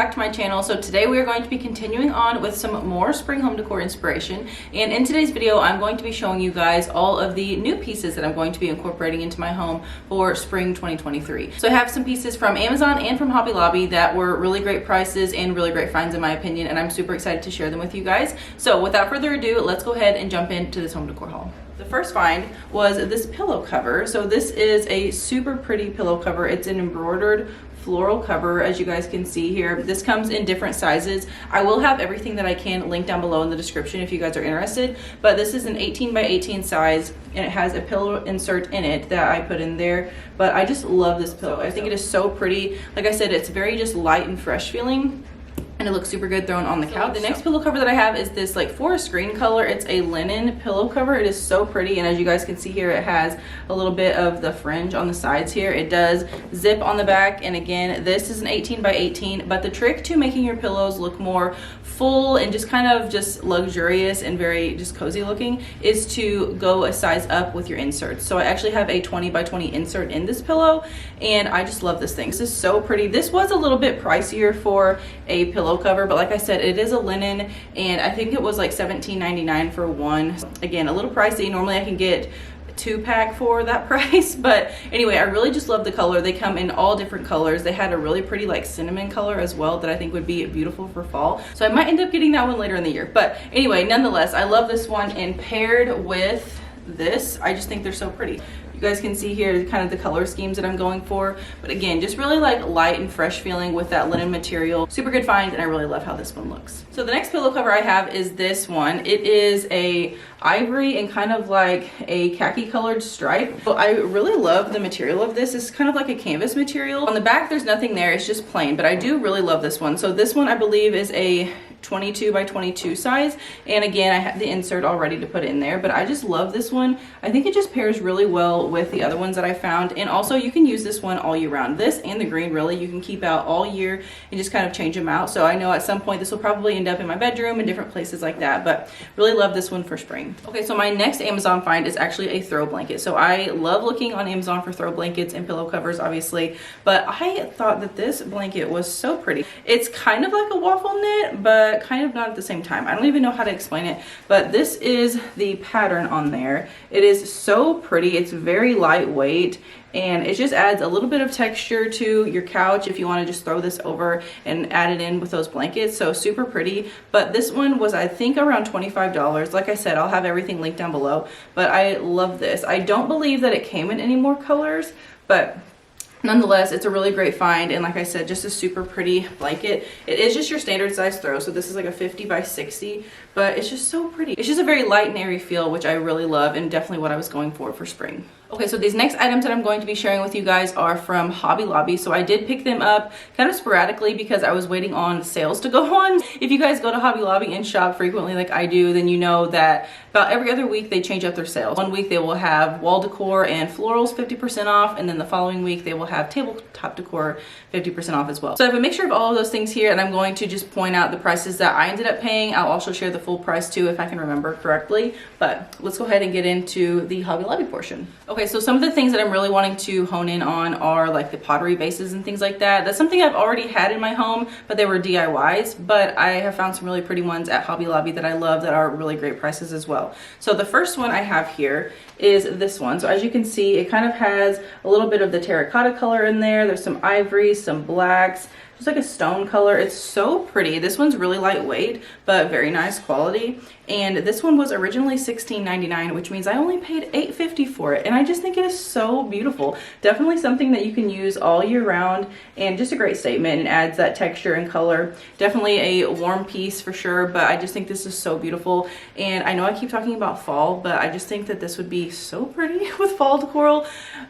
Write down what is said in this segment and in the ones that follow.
back to my channel. So today we are going to be continuing on with some more spring home decor inspiration, and in today's video I'm going to be showing you guys all of the new pieces that I'm going to be incorporating into my home for spring 2023. So I have some pieces from Amazon and from Hobby Lobby that were really great prices and really great finds in my opinion, and I'm super excited to share them with you guys. So without further ado, let's go ahead and jump into this home decor haul. The first find was this pillow cover. So this is a super pretty pillow cover. It's an embroidered floral cover, as you guys can see here. This comes in different sizes. I will have everything that I can linked down below in the description if you guys are interested, but this is an 18 by 18 size and it has a pillow insert in it that I put in there. But I just love this pillow. I think it is so pretty. Like I said, it's very just light and fresh feeling, and it looks super good thrown on the couch. The next pillow cover that I have is this like forest green color. It's a linen pillow cover. It is so pretty, and as you guys can see here, it has a little bit of the fringe on the sides here. It does zip on the back, and again, this is an 18 by 18, but the trick to making your pillows look more full and just kind of just luxurious and very just cozy looking is to go a size up with your inserts. So I actually have a 20 by 20 insert in this pillow, and I just love this thing. This is so pretty. This was a little bit pricier for a pillow cover, but like I said, it is a linen, and I think it was like $17.99 for one. Again, a little pricey. Normally I can get 2-pack for that price, but anyway, I really just love the color. They come in all different colors. They had a really pretty like cinnamon color as well that I think would be beautiful for fall, so I might end up getting that one later in the year. But anyway, nonetheless, I love this one, and paired with this, I just think they're so pretty. You guys can see here kind of the color schemes that I'm going for, but again, just really like light and fresh feeling with that linen material. Super good find, and I really love how this one looks. So the next pillow cover I have is this one. It is a ivory and kind of like a khaki colored stripe. But I really love the material of this. It's kind of like a canvas material. On the back there's nothing there, it's just plain, but I do really love this one. So this one I believe is a 22 by 22 size, and again I have the insert all ready to put in there, but I just love this one. I think it just pairs really well with the other ones that I found, and also you can use this one all year round. This and the green really you can keep out all year and just kind of change them out. So I know at some point this will probably end up in my bedroom and different places like that, but really love this one for spring. Okay, so my next Amazon find is actually a throw blanket. So I love looking on Amazon for throw blankets and pillow covers obviously, but I thought that this blanket was so pretty. It's kind of like a waffle knit, but kind of not at the same time. I don't even know how to explain it, but this is the pattern on there. It is so pretty. It's very lightweight, and it just adds a little bit of texture to your couch if you want to just throw this over and add it in with those blankets. So super pretty. But this one was I think around $25. Like I said, I'll have everything linked down below, but I love this. I don't believe that it came in any more colors, but nonetheless, it's a really great find, and like I said, just a super pretty blanket. It is just your standard size throw, so this is like a 50 by 60, but it's just so pretty. It's just a very light and airy feel, which I really love, and definitely what I was going for spring. Okay, so these next items that I'm going to be sharing with you guys are from Hobby Lobby. So I did pick them up kind of sporadically because I was waiting on sales to go on. If you guys go to Hobby Lobby and shop frequently like I do, then you know that about every other week they change up their sales. One week they will have wall decor and florals 50% off, and then the following week they will have tabletop decor 50% off as well. So I have a mixture of all of those things here, and I'm going to just point out the prices that I ended up paying. I'll also share the full price too if I can remember correctly, but let's go ahead and get into the Hobby Lobby portion. Okay, so some of the things that I'm really wanting to hone in on are like the pottery bases and things like that. That's something I've already had in my home, but they were DIYs, but I have found some really pretty ones at Hobby Lobby that I love that are really great prices as well. So the first one I have here is this one. So as you can see, it kind of has a little bit of the terracotta color in there. There's some ivory, some blacks, just like a stone color. It's so pretty. This one's really lightweight, but very nice quality. And this one was originally $16.99, which means I only paid $8.50 for it. And I just think it is so beautiful. Definitely something that you can use all year round, and just a great statement, and adds that texture and color. Definitely a warm piece for sure, but I just think this is so beautiful. And I know I keep talking about fall, but I just think that this would be so pretty with fall decor,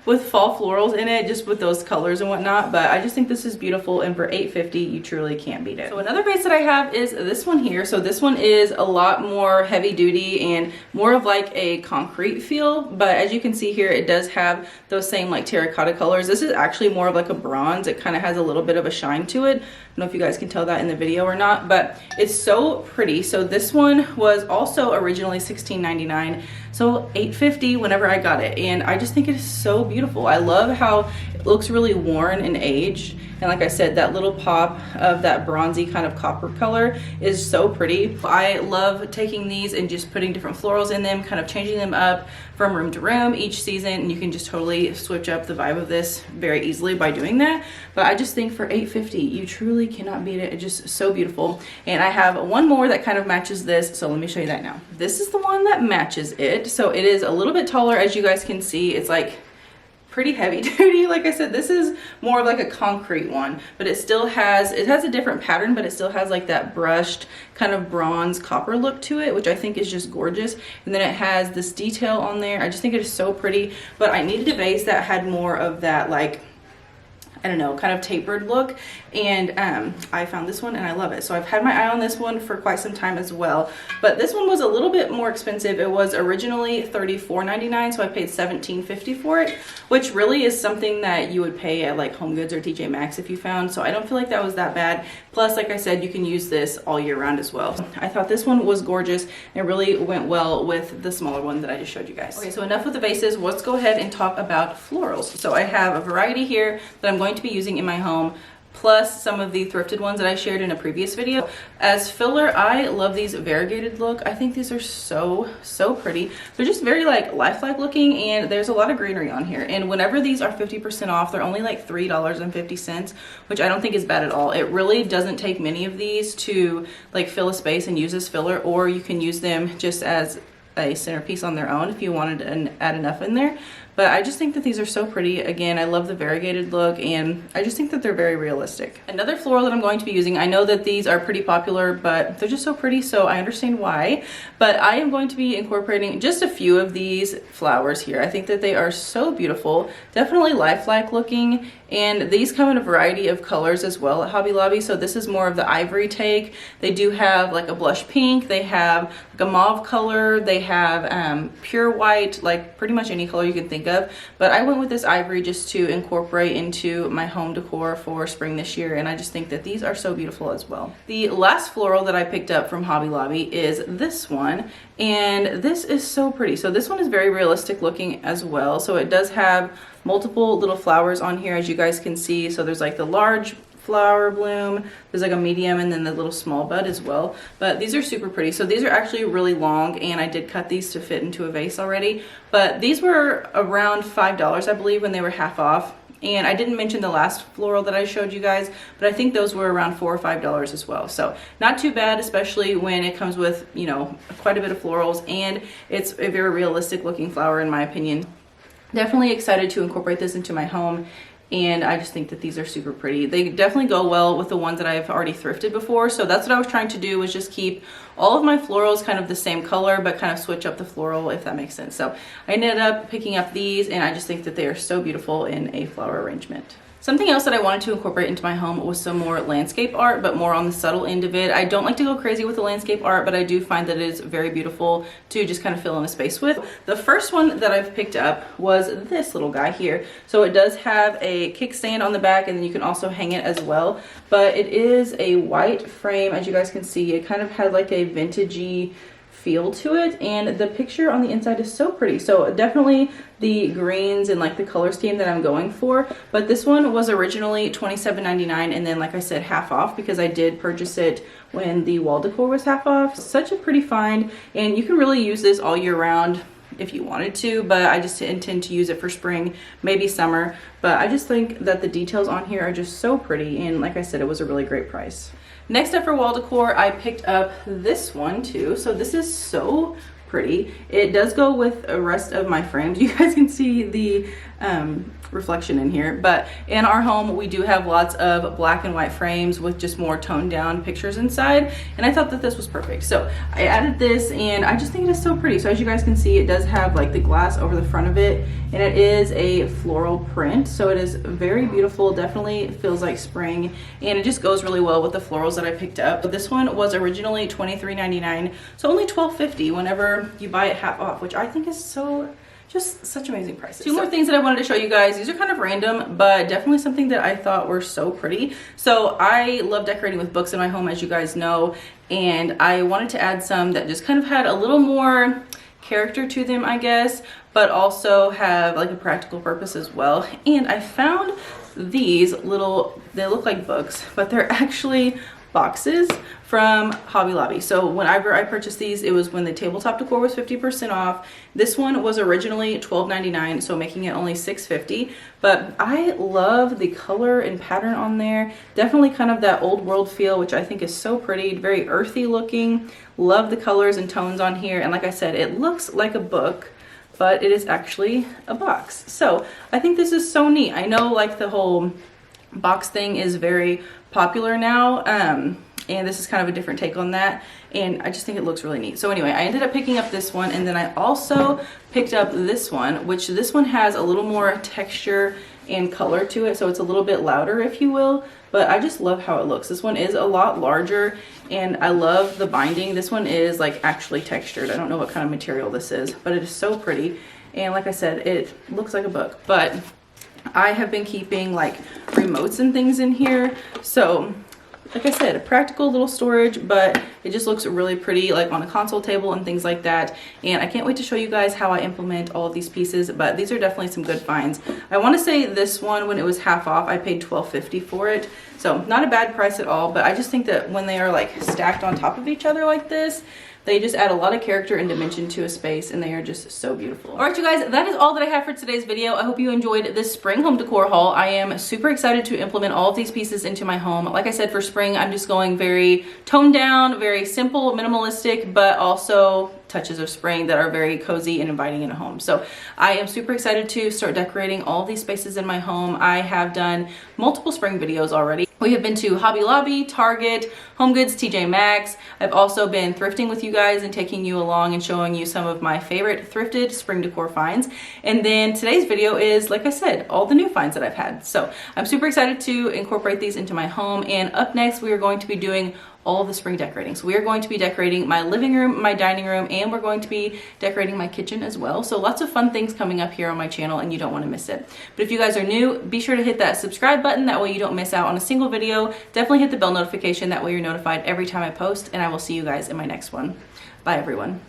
with fall florals in it, just with those colors and whatnot. But I just think this is beautiful, and for $8.50 you truly can't beat it. So another base that I have is this one here. So this one is a lot more heavy duty and more of like a concrete feel, but as you can see here, it does have those same like terracotta colors. This is actually more of like a bronze. It kind of has a little bit of a shine to it. I don't know if you guys can tell that in the video or not, but it's so pretty. So this one was also originally $16.99. So $8.50 whenever I got it, and I just think it is so beautiful. I love how it looks really worn and aged, and like I said, that little pop of that bronzy kind of copper color is so pretty. I love taking these and just putting different florals in them, kind of changing them up from room to room each season, and you can just totally switch up the vibe of this very easily by doing that. But I just think for $8.50 you truly cannot beat it. It's just so beautiful. And I have one more that kind of matches this, so let me show you that now. This is the one that matches it. So it is a little bit taller, as you guys can see. It's like pretty heavy duty. Like I said, this is more of like a concrete one, but it still has, it has a different pattern, but it still has like that brushed kind of bronze copper look to it, which I think is just gorgeous. And then it has this detail on there. I just think it is so pretty, but I needed a vase that had more of that, like, I don't know, kind of tapered look, and I found this one and I love it. So I've had my eye on this one for quite some time as well, but this one was a little bit more expensive. It was originally $34.99, so I paid $17.50 for it, which really is something that you would pay at like Home Goods or TJ Maxx if you found, so I don't feel like that was that bad. Plus, like I said, you can use this all year round as well. I thought this one was gorgeous and it really went well with the smaller one that I just showed you guys. Okay, so enough with the vases. Let's go ahead and talk about florals. So I have a variety here that I'm going to be using in my home, plus some of the thrifted ones that I shared in a previous video. As filler, I love these variegated look. I think these are so pretty. They're just very like lifelike looking, and there's a lot of greenery on here. And whenever these are 50% off, they're only like $3.50, which I don't think is bad at all. It really doesn't take many of these to like fill a space and use as filler, or you can use them just as a centerpiece on their own if you wanted to add enough in there. But I just think that these are so pretty. Again, I love the variegated look, and I just think that they're very realistic. Another floral that I'm going to be using, I know that these are pretty popular, but they're just so pretty, so I understand why. But I am going to be incorporating just a few of these flowers here. I think that they are so beautiful, definitely lifelike looking, and these come in a variety of colors as well at Hobby Lobby. So this is more of the ivory take. They do have like a blush pink, they have like a mauve color, they have pure white, like pretty much any color you can think of, but I went with this ivory just to incorporate into my home decor for spring this year, and I just think that these are so beautiful as well. The last floral that I picked up from Hobby Lobby is this one, and this is so pretty. So this one is very realistic looking as well. So it does have multiple little flowers on here, as you guys can see. So there's like the large flower bloom, there's like a medium, and then the little small bud as well. But these are super pretty. So these are actually really long, and I did cut these to fit into a vase already, but these were around $5, I believe, when they were half off. And I didn't mention the last floral that I showed you guys, but I think those were around $4 or $5 as well. So not too bad, especially when it comes with, you know, quite a bit of florals, and it's a very realistic looking flower in my opinion. Definitely excited to incorporate this into my home, and I just think that these are super pretty. They definitely go well with the ones that I've already thrifted before. So that's what I was trying to do, was just keep all of my florals kind of the same color, but kind of switch up the floral, if that makes sense. So I ended up picking up these, and I just think that they are so beautiful in a flower arrangement. Something else that I wanted to incorporate into my home was some more landscape art, but more on the subtle end of it. I don't like to go crazy with the landscape art, but I do find that it is very beautiful to just kind of fill in a space with. The first one that I've picked up was this little guy here. So it does have a kickstand on the back, and then you can also hang it as well. But it is a white frame, as you guys can see. It kind of had like a vintagey feel to it, and the picture on the inside is so pretty. So definitely the greens and like the color scheme that I'm going for. But this one was originally $27.99, and then like I said, half off, because I did purchase it when the wall decor was half off. Such a pretty find, and you can really use this all year round if you wanted to, but I just intend to use it for spring, maybe summer. But I just think that the details on here are just so pretty, and like I said, it was a really great price. Next up for wall decor, I picked up this one too. So this is so pretty. It does go with the rest of my frames. You guys can see the reflection in here, but in our home we do have lots of black and white frames with just more toned down pictures inside, and I thought that this was perfect. So I added this, and I just think it is so pretty. So as you guys can see, it does have like the glass over the front of it, and it is a floral print, so it is very beautiful. Definitely feels like spring, and it just goes really well with the florals that I picked up. This one was originally $23.99, so only $12.50 whenever you buy it half off, which I think is so just such amazing prices. Two more things that I wanted to show you guys. These are kind of random, but definitely something that I thought were so pretty. So I love decorating with books in my home, as you guys know, and I wanted to add some that just kind of had a little more character to them, I guess, but also have like a practical purpose as well. And I found these little, they look like books, but they're actually boxes from Hobby Lobby. So whenever I purchased these, it was when the tabletop decor was 50% off. This one was originally $12.99, so making it only $6.50. But I love the color and pattern on there. Definitely kind of that old world feel, which I think is so pretty, very earthy looking. Love the colors and tones on here. And like I said, it looks like a book, but it is actually a box. So I think this is so neat. I know like the whole box thing is very popular now, and this is kind of a different take on that, and I just think it looks really neat. So anyway, I ended up picking up this one, and then I also picked up this one, which this one has a little more texture and color to it, so it's a little bit louder, if you will, but I just love how it looks. This one is a lot larger, and I love the binding. This one is like actually textured. I don't know what kind of material this is, but it is so pretty, and like I said, it looks like a book. But I have been keeping like remotes and things in here, so like I said, a practical little storage, but it just looks really pretty like on a console table and things like that. And I can't wait to show you guys how I implement all of these pieces, but these are definitely some good finds. I want to say this one, when it was half off, I paid $12.50 for it, so not a bad price at all. But I just think that when they are like stacked on top of each other like this, they just add a lot of character and dimension to a space, and they are just so beautiful. All right, you guys, that is all that I have for today's video. I hope you enjoyed this spring home decor haul. I am super excited to implement all of these pieces into my home. Like I said, for spring, I'm just going very toned down, very simple, minimalistic, but also touches of spring that are very cozy and inviting in a home. So I am super excited to start decorating all of these spaces in my home. I have done multiple spring videos already. We have been to Hobby Lobby, Target, Home Goods, TJ Maxx. I've also been thrifting with you guys and taking you along and showing you some of my favorite thrifted spring decor finds. And then today's video is, like I said, all the new finds that I've had. So I'm super excited to incorporate these into my home. And up next, we are going to be doing all of the spring decorating. So we are going to be decorating my living room, my dining room, and we're going to be decorating my kitchen as well. So lots of fun things coming up here on my channel, and you don't want to miss it. But if you guys are new, be sure to hit that subscribe button. That way you don't miss out on a single video. Definitely hit the bell notification. That way you're notified every time I post, and I will see you guys in my next one. Bye, everyone.